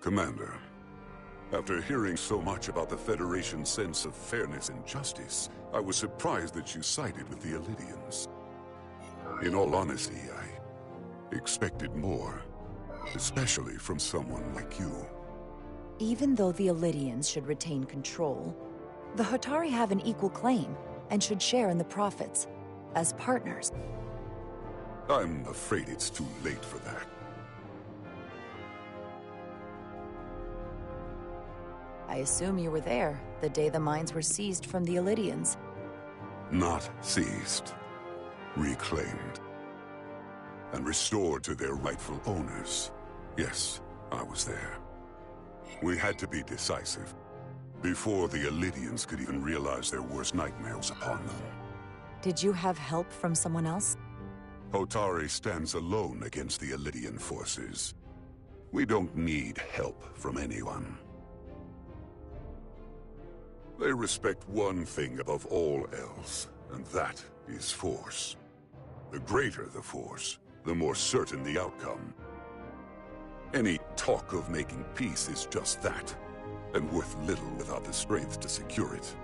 Commander, after hearing so much about the Federation's sense of fairness and justice, I was surprised that you sided with the Illidians. In all honesty, I expected more, especially from someone like you. Even though the Illidians should retain control, the Hotari have an equal claim and should share in the profits, as partners. I'm afraid it's too late for that. I assume you were there the day the mines were seized from the Illidians. Not seized. Reclaimed. And restored to their rightful owners. Yes, I was there. We had to be decisive, before the Illidians could even realize their worst nightmares upon them. Did you have help from someone else? Hotari stands alone against the Illidian forces. We don't need help from anyone. They respect one thing above all else, and that is force. The greater the force, the more certain the outcome. Any talk of making peace is just that, and worth little without the strength to secure it.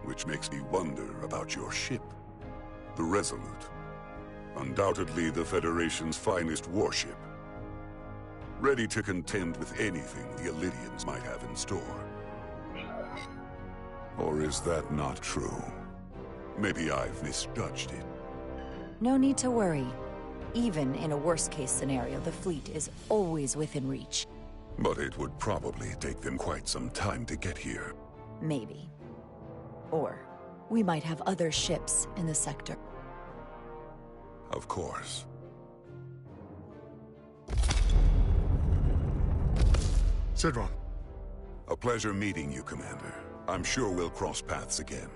Which makes me wonder about your ship, the Resolute. Undoubtedly the Federation's finest warship. Ready to contend with anything the Illidians might have in store. Or is that not true? Maybe I've misjudged it. No need to worry. Even in a worst-case scenario, the fleet is always within reach. But it would probably take them quite some time to get here. Maybe. Or we might have other ships in the sector. Of course. Sidron. A pleasure meeting you, Commander. I'm sure we'll cross paths again.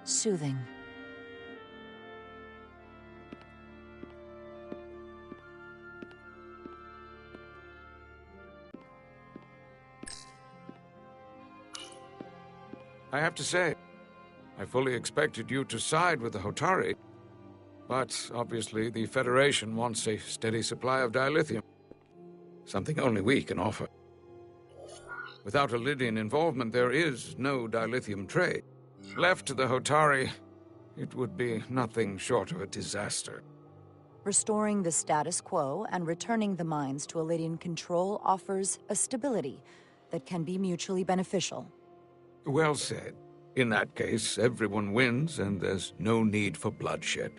Soothing. I have to say, I fully expected you to side with the Hotari. But obviously the Federation wants a steady supply of dilithium. Something only we can offer. Without Illidian involvement, there is no dilithium trade. Left to the Hotari, it would be nothing short of a disaster. Restoring the status quo and returning the mines to Illidian control offers a stability that can be mutually beneficial. Well said. In that case, everyone wins and there's no need for bloodshed.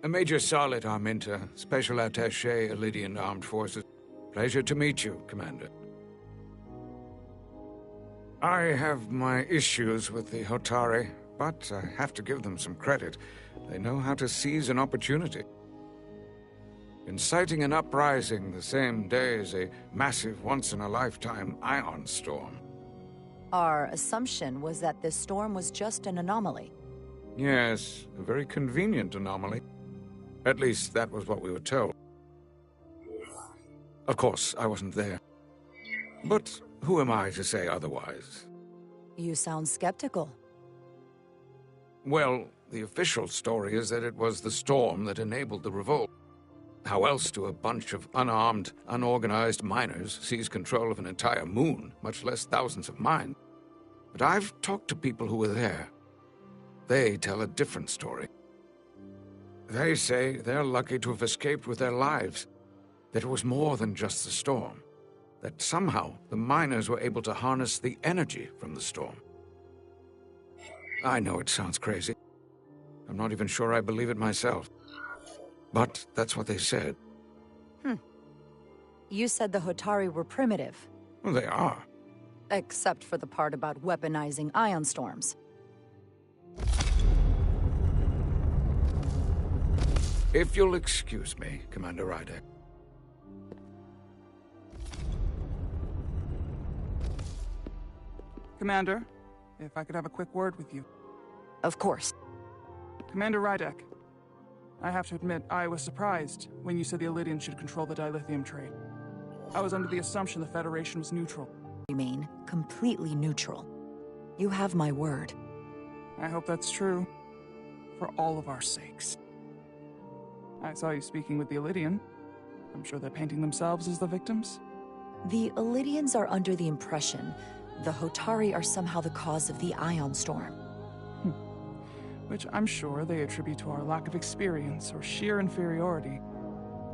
Major Salit Arminta, Special Attaché, Illidian Armed Forces. Pleasure to meet you, Commander. I have my issues with the Hotari, but I have to give them some credit. They know how to seize an opportunity. Inciting an uprising the same day as a massive once-in-a-lifetime ion storm. Our assumption was that this storm was just an anomaly. Yes, a very convenient anomaly. At least that was what we were told. Of course, I wasn't there. But who am I to say otherwise? You sound skeptical. Well, the official story is that it was the storm that enabled the revolt. How else do a bunch of unarmed, unorganized miners seize control of an entire moon, much less thousands of mines? But I've talked to people who were there. They tell a different story. They say they're lucky to have escaped with their lives, that it was more than just the storm, that somehow the miners were able to harness the energy from the storm. I know it sounds crazy. I'm not even sure I believe it myself. But that's what they said. You said the Hotari were primitive. Well, they are. Except for the part about weaponizing ion storms. If you'll excuse me, Commander Rydek. Commander, if I could have a quick word with you. Of course. Commander Rydek, I have to admit, I was surprised when you said the Illidians should control the dilithium trade. I was under the assumption the Federation was neutral. Remain completely neutral. You have my word. I hope that's true. For all of our sakes. I saw you speaking with the Illidian. I'm sure they're painting themselves as the victims. The Illidians are under the impression the Hotari are somehow the cause of the Ion Storm. Which I'm sure they attribute to our lack of experience or sheer inferiority.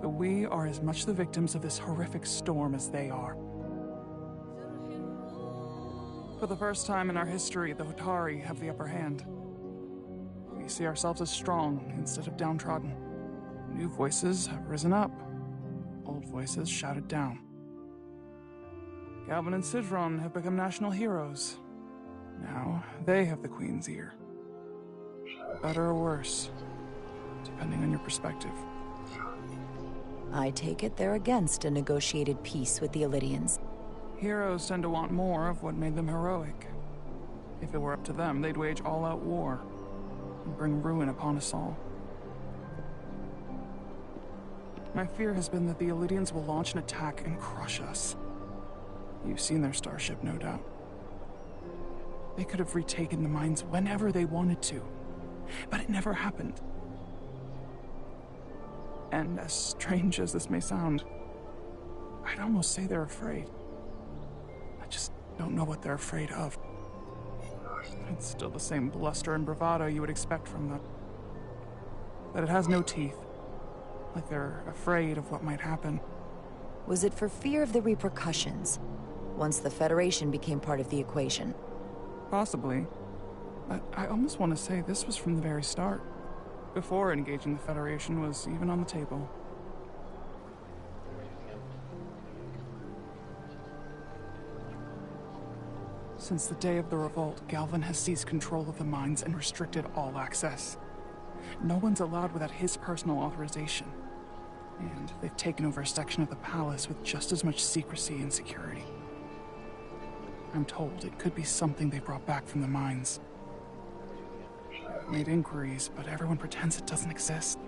But we are as much the victims of this horrific storm as they are. For the first time in our history, the Hotari have the upper hand. We see ourselves as strong instead of downtrodden. New voices have risen up. Old voices shouted down. Galvin and Sidron have become national heroes. Now, they have the Queen's ear. Better or worse, depending on your perspective. I take it they're against a negotiated peace with the Illidians. Heroes tend to want more of what made them heroic. If it were up to them, they'd wage all-out war and bring ruin upon us all. My fear has been that the Illidians will launch an attack and crush us. You've seen their starship, no doubt. They could have retaken the mines whenever they wanted to, but it never happened. And as strange as this may sound, I'd almost say they're afraid. I just don't know what they're afraid of. It's still the same bluster and bravado you would expect from them. But it has no teeth. Like they're afraid of what might happen. Was it for fear of the repercussions, once the Federation became part of the equation? Possibly. But I almost want to say this was from the very start. Before engaging the Federation was even on the table. Since the day of the revolt, Galvin has seized control of the mines and restricted all access. No one's allowed without his personal authorization. And they've taken over a section of the palace with just as much secrecy and security. I'm told it could be something they brought back from the mines. I've made inquiries, but everyone pretends it doesn't exist.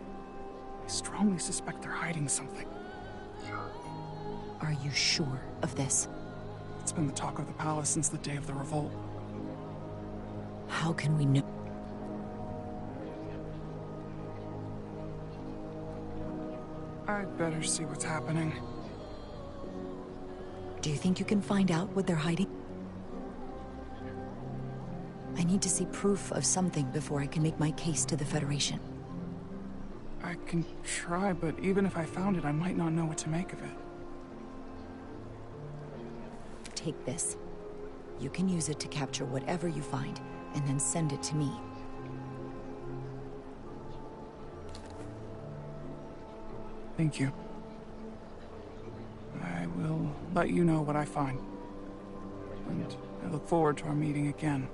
I strongly suspect they're hiding something. Are you sure of this? It's been the talk of the palace since the day of the revolt. How can we know? I'd better see what's happening. Do you think you can find out what they're hiding? I need to see proof of something before I can make my case to the Federation. I can try, but even if I found it, I might not know what to make of it. Take this. You can use it to capture whatever you find, and then send it to me. Thank you. I will let you know what I find. And I look forward to our meeting again.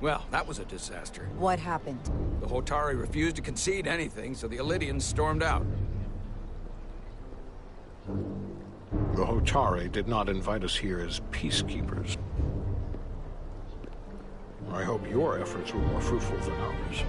Well, that was a disaster. What happened? The Hotari refused to concede anything, so the Illidians stormed out. The Hotari did not invite us here as peacekeepers. I hope your efforts were more fruitful than ours.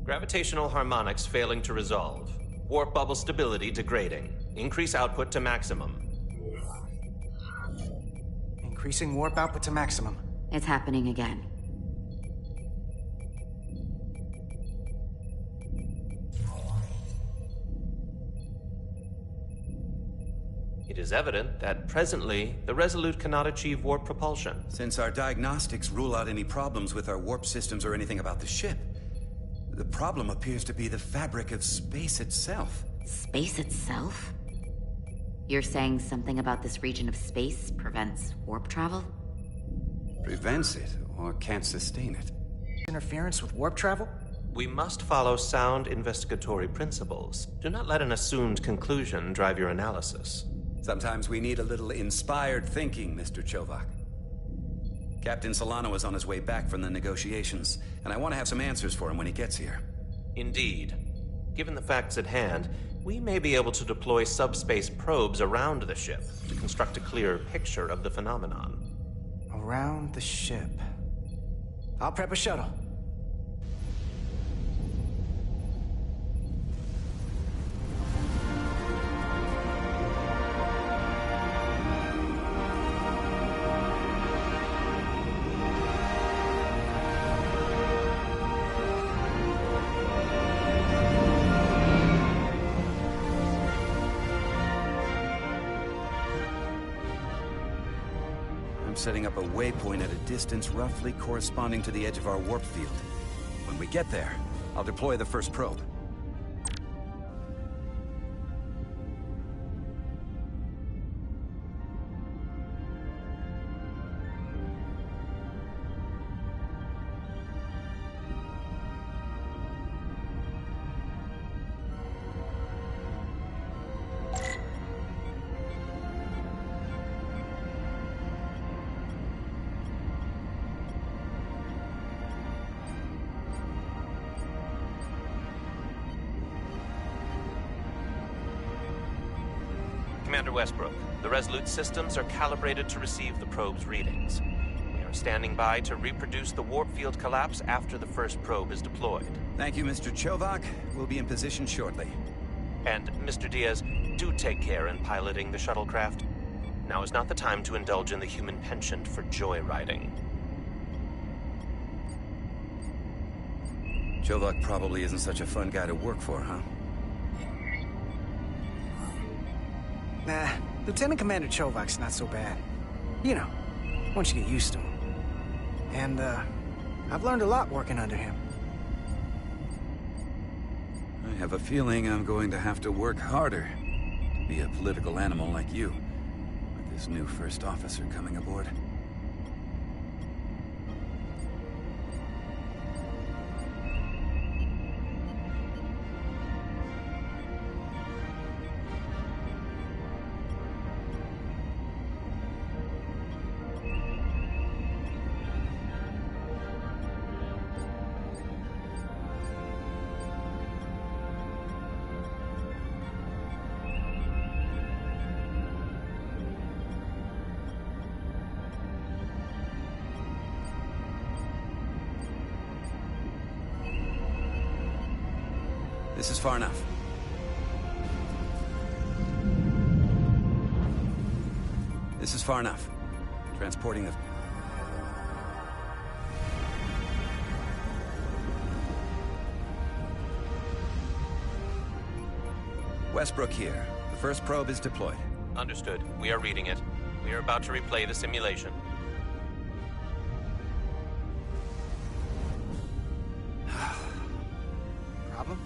Gravitational harmonics failing to resolve. Warp bubble stability degrading. Increase output to maximum. Increasing warp output to maximum. It's happening again. It is evident that presently, the Resolute cannot achieve warp propulsion. Since our diagnostics rule out any problems with our warp systems or anything about the ship, the problem appears to be the fabric of space itself. Space itself? You're saying something about this region of space prevents warp travel? Prevents it, or can't sustain it. Interference with warp travel? We must follow sound investigatory principles. Do not let an assumed conclusion drive your analysis. Sometimes we need a little inspired thinking, Mr. Chovak. Captain Solano is on his way back from the negotiations, and I want to have some answers for him when he gets here. Indeed. Given the facts at hand, we may be able to deploy subspace probes around the ship to construct a clearer picture of the phenomenon. Around the ship. I'll prep a shuttle. Setting up a waypoint at a distance roughly corresponding to the edge of our warp field. When we get there, I'll deploy the first probe. Commander Westbrook, the Resolute systems are calibrated to receive the probe's readings. We are standing by to reproduce the warp field collapse after the first probe is deployed. Thank you, Mr. Chovak. We'll be in position shortly. And, Mr. Diaz, do take care in piloting the shuttlecraft. Now is not the time to indulge in the human penchant for joyriding. Chovak probably isn't such a fun guy to work for, huh? Nah, Lieutenant Commander Chovak's not so bad. You know, once you get used to him. And, I've learned a lot working under him. I have a feeling I'm going to have to work harder to be a political animal like you, with this new first officer coming aboard. This is far enough. This is far enough. Transporting the... Westbrook here. The first probe is deployed. Understood. We are reading it. We are about to replay the simulation. Problem?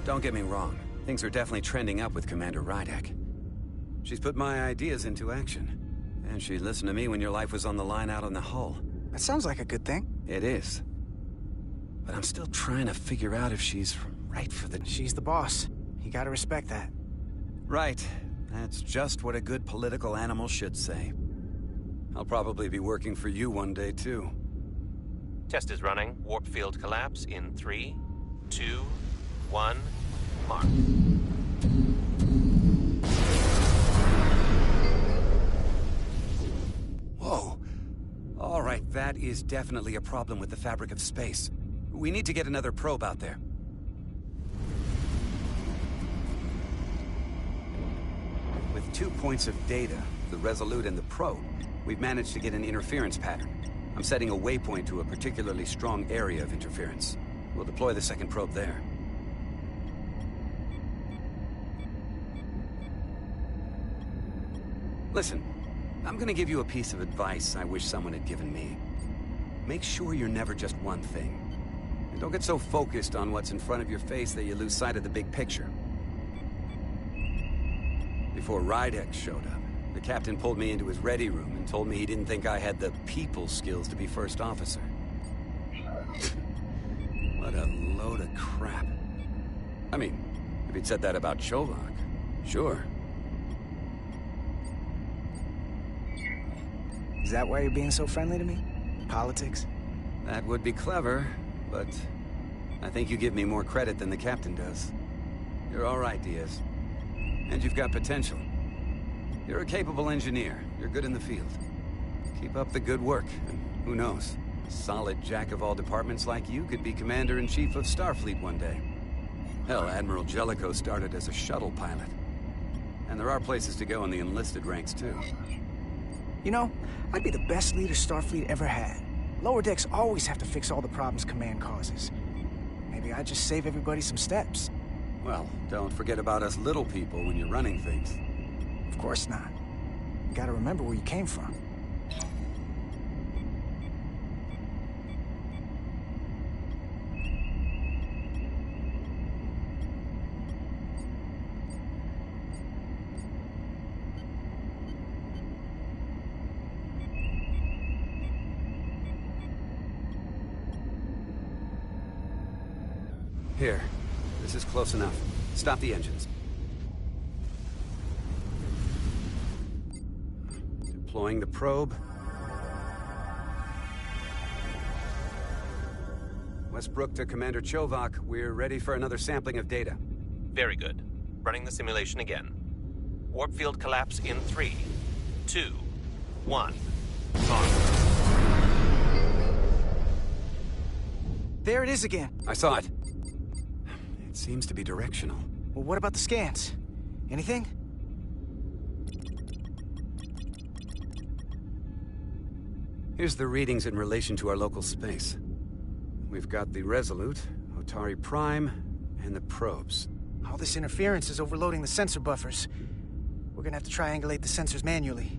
Don't get me wrong. Things are definitely trending up with Commander Rydek. She's put my ideas into action. And she listened to me when your life was on the line out on the hull. That sounds like a good thing. It is. But I'm still trying to figure out if she's right for the... She's the boss. You gotta respect that. Right. That's just what a good political animal should say. I'll probably be working for you one day, too. Test is running. Warp field collapse in 3, 2, 1, mark. Whoa. All right, that is definitely a problem with the fabric of space. We need to get another probe out there. 2 points of data, the Resolute and the probe, we've managed to get an interference pattern. I'm setting a waypoint to a particularly strong area of interference. We'll deploy the second probe there. Listen, I'm gonna give you a piece of advice I wish someone had given me. Make sure you're never just one thing. And don't get so focused on what's in front of your face that you lose sight of the big picture. Before Rydek showed up, the captain pulled me into his ready room and told me he didn't think I had the people skills to be first officer. What a load of crap. I mean, if he'd said that about Chovak, sure. Is that why you're being so friendly to me? Politics? That would be clever, but I think you give me more credit than the captain does. You're all right, Diaz. And you've got potential. You're a capable engineer. You're good in the field. Keep up the good work, and who knows? A solid jack of all departments like you could be Commander-in-Chief of Starfleet one day. Hell, Admiral Jellicoe started as a shuttle pilot. And there are places to go in the enlisted ranks, too. You know, I'd be the best leader Starfleet ever had. Lower decks always have to fix all the problems Command causes. Maybe I'd just save everybody some steps. Well, don't forget about us little people when you're running things. Of course not. You gotta remember where you came from. Here. This is close enough. Stop the engines. Deploying the probe. Westbrook to Commander Chovak. We're ready for another sampling of data. Very good. Running the simulation again. Warp field collapse in 3, 2, 1. On. There it is again. I saw it. It seems to be directional. Well, what about the scans? Anything? Here's the readings in relation to our local space. We've got the Resolute, Otari Prime, and the probes. All this interference is overloading the sensor buffers. We're gonna have to triangulate the sensors manually.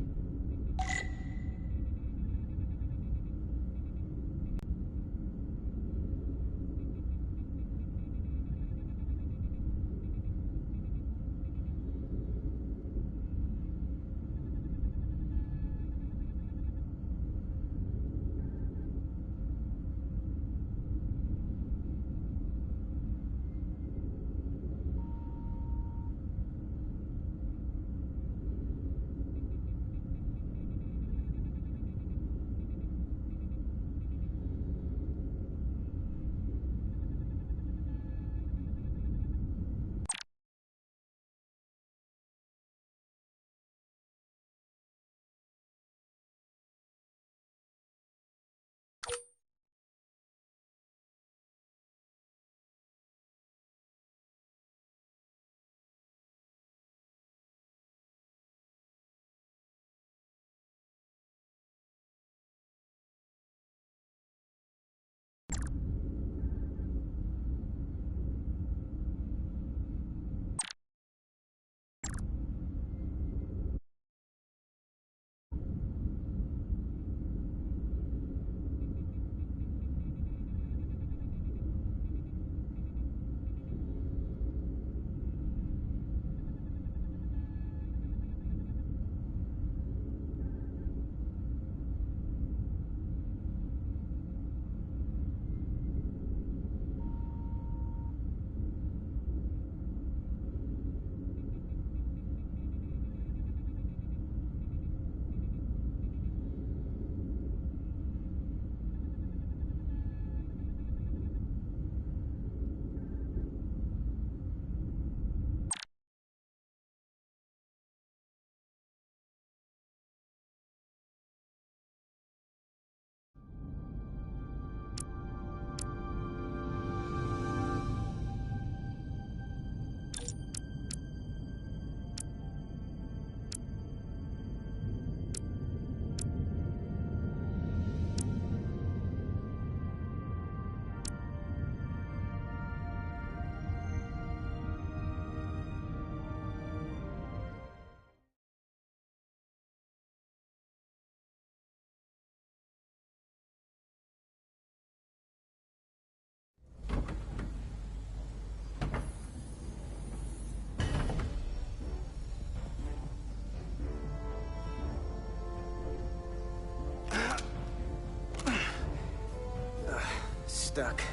stuck.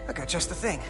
I got just the thing.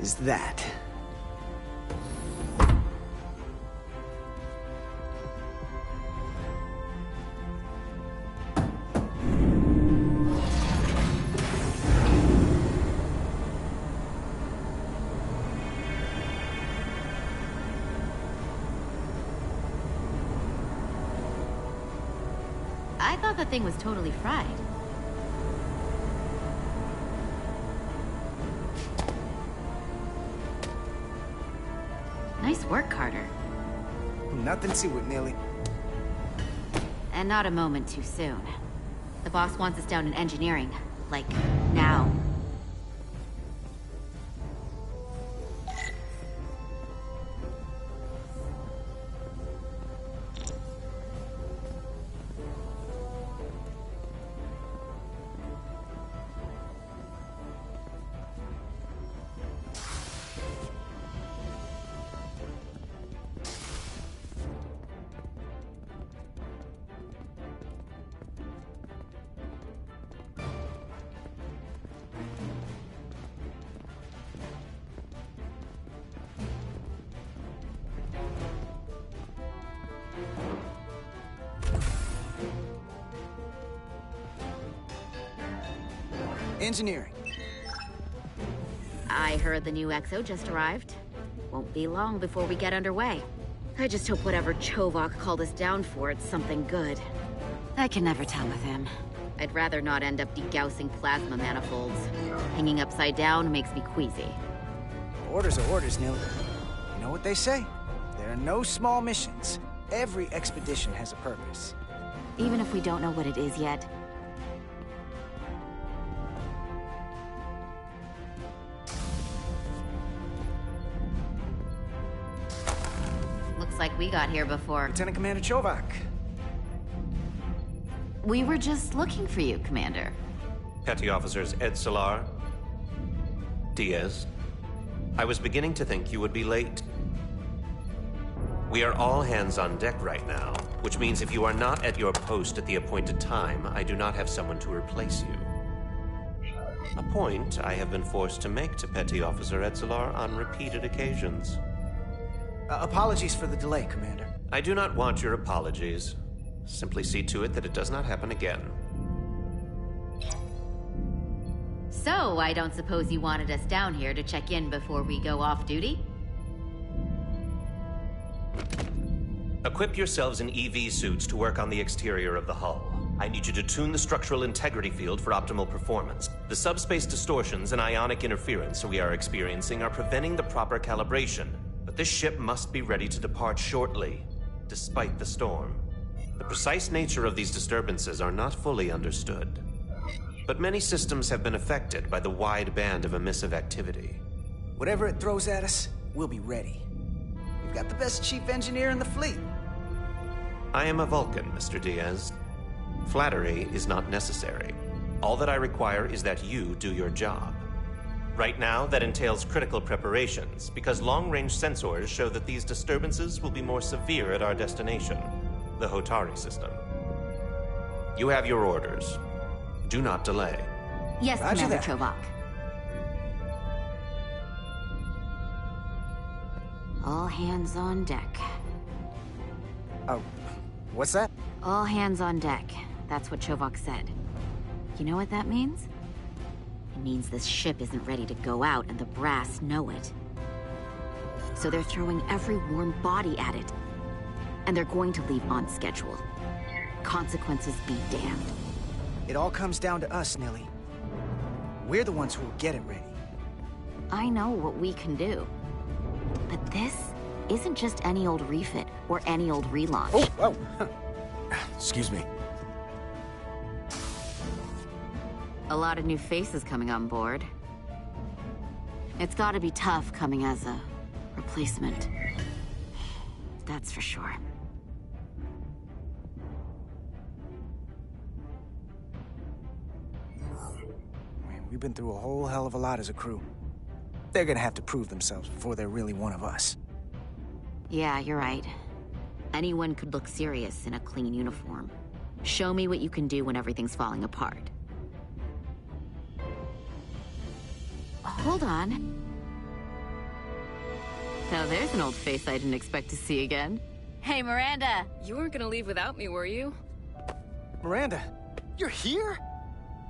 Is that. I thought the thing was totally fried. Nice work, Carter. Nothing to it, Neely. And not a moment too soon. The boss wants us down in engineering. Like, now. Engineering. I heard the new XO just arrived. Won't be long before we get underway. I just hope whatever Chovak called us down for, it's something good. I can never tell with him. I'd rather not end up degaussing plasma manifolds. Hanging upside down makes me queasy. Orders are orders, Neil. You know what they say? There are no small missions. Every expedition has a purpose. Even if we don't know what it is yet. Looks like we got here before. Lieutenant Commander Chovak. We were just looking for you, Commander. Petty Officers Edsalar, Diaz. I was beginning to think you would be late. We are all hands on deck right now, which means if you are not at your post at the appointed time, I do not have someone to replace you. A point I have been forced to make to Petty Officer Edsalar on repeated occasions. Apologies for the delay, Commander. I do not want your apologies. Simply see to it that it does not happen again. So, I don't suppose you wanted us down here to check in before we go off duty? Equip yourselves in EV suits to work on the exterior of the hull. I need you to tune the structural integrity field for optimal performance. The subspace distortions and ionic interference we are experiencing are preventing the proper calibration. But this ship must be ready to depart shortly, despite the storm. The precise nature of these disturbances are not fully understood. But many systems have been affected by the wide band of emissive activity. Whatever it throws at us, we'll be ready. We've got the best chief engineer in the fleet. I am a Vulcan, Mr. Diaz. Flattery is not necessary. All that I require is that you do your job. Right now, that entails critical preparations, because long-range sensors show that these disturbances will be more severe at our destination, the Hotari system. You have your orders. Do not delay. Yes, Roger Commander that. Chovak. All hands on deck. Oh, what's that? All hands on deck. That's what Chovak said. You know what that means? It means this ship isn't ready to go out, and the brass know it. So they're throwing every warm body at it. And they're going to leave on schedule. Consequences be damned. It all comes down to us, Nilly. We're the ones who will get it ready. I know what we can do. But this isn't just any old refit or any old relaunch. Oh! Excuse me. A lot of new faces coming on board. It's gotta be tough coming as a replacement. That's for sure. Man, we've been through a whole hell of a lot as a crew. They're gonna have to prove themselves before they're really one of us. Yeah, you're right. Anyone could look serious in a clean uniform. Show me what you can do when everything's falling apart. Hold on. Now there's an old face I didn't expect to see again. Hey, Miranda! You weren't gonna leave without me, were you? Miranda, you're here?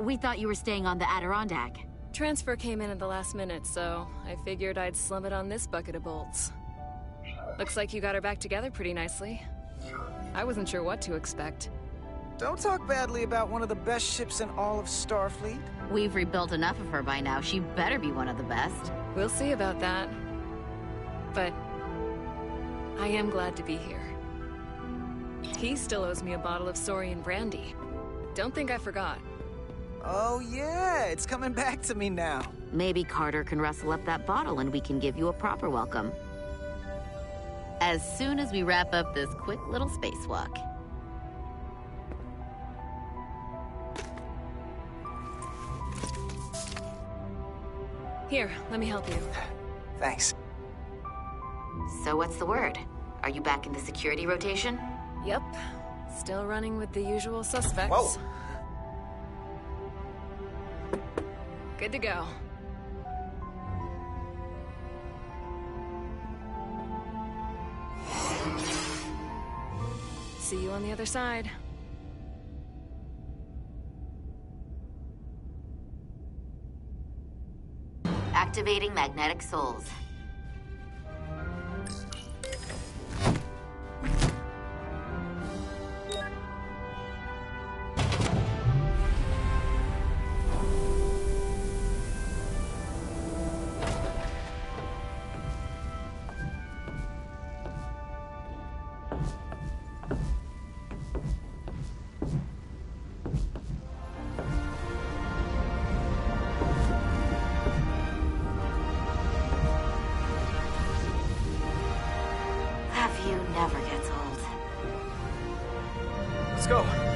We thought you were staying on the Adirondack. Transfer came in at the last minute, so I figured I'd slum it on this bucket of bolts. Looks like you got her back together pretty nicely. I wasn't sure what to expect. Don't talk badly about one of the best ships in all of Starfleet. We've rebuilt enough of her by now. She better be one of the best. We'll see about that. But I am glad to be here. He still owes me a bottle of Saurian brandy. Don't think I forgot. Oh yeah, it's coming back to me now. Maybe Carter can rustle up that bottle and we can give you a proper welcome. As soon as we wrap up this quick little spacewalk. Here, let me help you. Thanks. So what's the word? Are you back in the security rotation? Yep. Still running with the usual suspects. Whoa! Good to go. See you on the other side. Activating magnetic souls. Never gets old. Let's go.